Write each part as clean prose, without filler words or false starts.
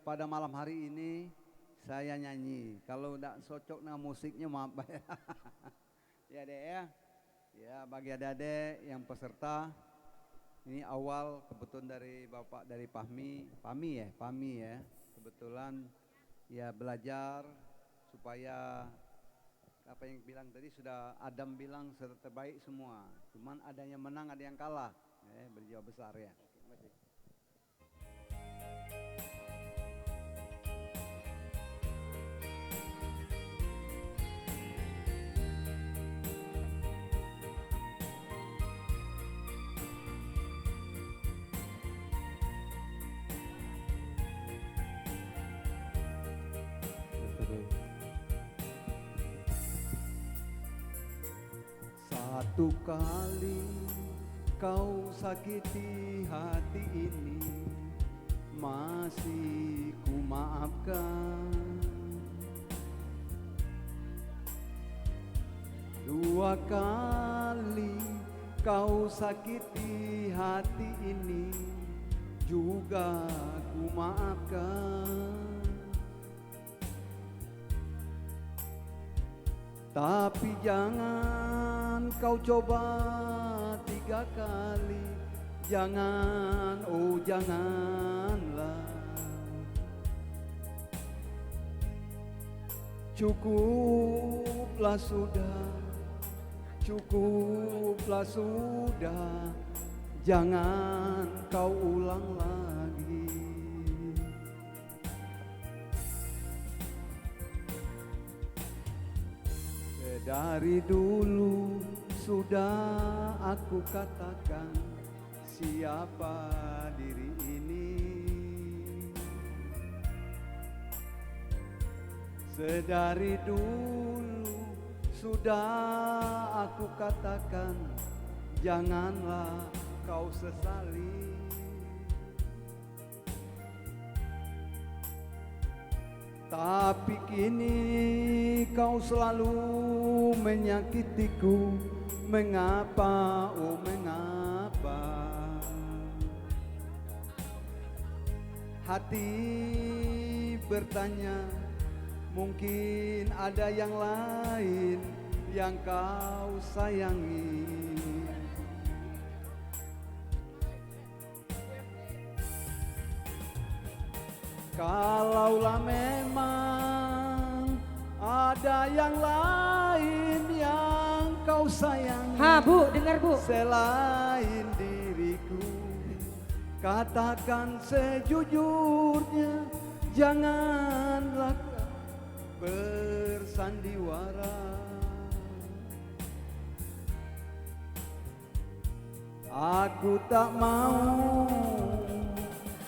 pada malam hari ini saya nyanyi. Kalau tidak cocok dengan musiknya maaf ya. Ya dek ya. Ya bagi adik-adik yang peserta. Ini awal kebetulan dari Bapak dari Pahmi ya. Kebetulan ya belajar supaya apa yang bilang tadi sudah Adam bilang terbaik semua. Cuman ada yang menang, ada yang kalah. Berjiwa besar ya. Terima kasih. Satu kali kau sakiti hati ini, masih ku maafkan. Dua kali kau sakiti hati ini, juga ku maafkan. Tapi jangan kau coba tiga kali, jangan, oh janganlah. Cukuplah sudah, jangan kau ulang lagi. Dari dulu sudah aku katakan siapa diri ini. Sedari dulu sudah aku katakan janganlah kau sesali. Tapi kini kau selalu menyakitiku, mengapa, oh mengapa? Hati bertanya, mungkin ada yang lain yang kau sayangi. Kalaulah memang ada yang lain yang kau sayangi, Bu, dengar Bu, selain diriku, katakan sejujurnya, janganlah bersandiwara. Aku tak mau,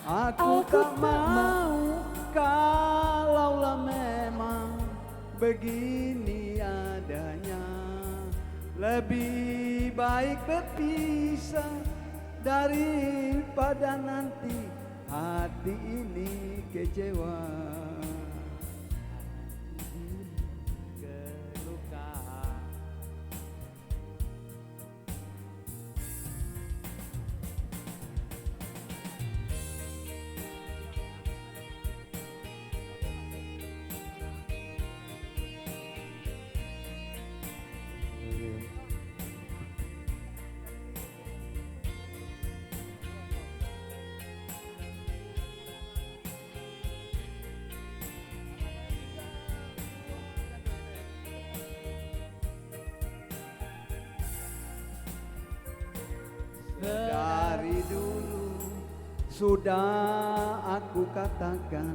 aku tak mau. Kalaulah memang begini adanya, lebih baik berpisah daripada nanti hati ini kecewa. Dari dulu sudah aku katakan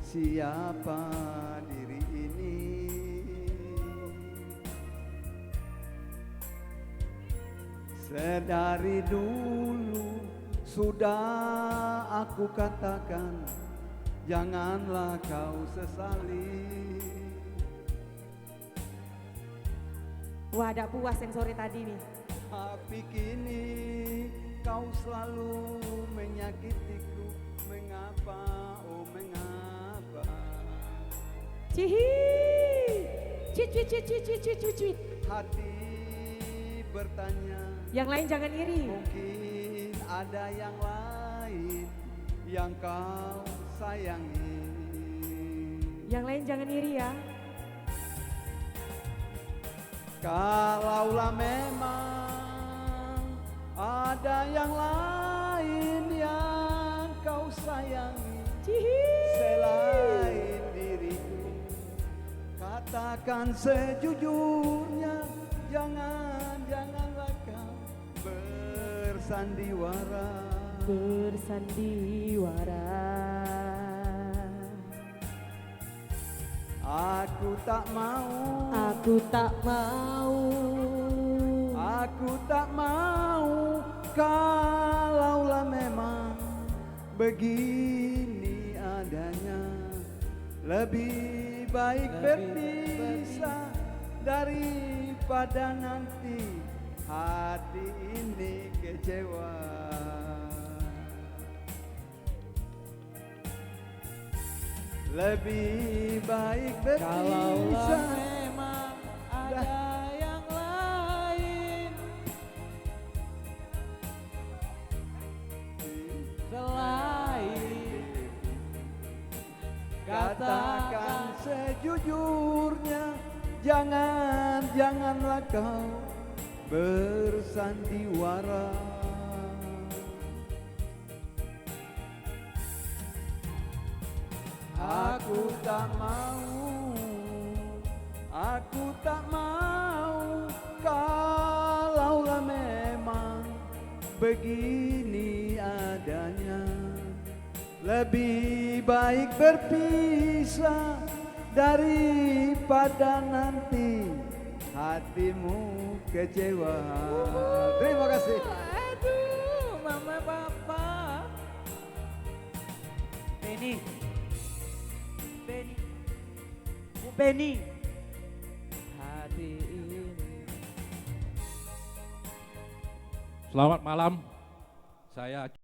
siapa diri ini. Sedari dulu sudah aku katakan janganlah kau sesali. Wah ada puas yang sore tadi nih. Tapi kini kau selalu menyakitiku, mengapa, oh mengapa? Cicit. Hati bertanya, Yang lain jangan iri. mungkin ada yang lain yang kau sayangi. Yang lain jangan iri ya. Kalaulah memang ada yang lain yang kau sayangi selain diriku, katakan sejujurnya, janganlah kau bersandiwara. Aku tak mau, Aku tak mau. aku tak mau. Kalaulah memang begini adanya, lebih baik berpisah daripada nanti hati ini kecewa. Lebih baik berpisah. Memang ada yang lain selain, Katakan sejujurnya, janganlah kau bersandiwara. Aku tak mau, aku tak mau. Kalaulah memang begini adanya, lebih baik berpisah daripada nanti hatimu kecewa. Terima kasih. aduh mama papa. Benny, Bu Benny, hati ini. Selamat malam, saya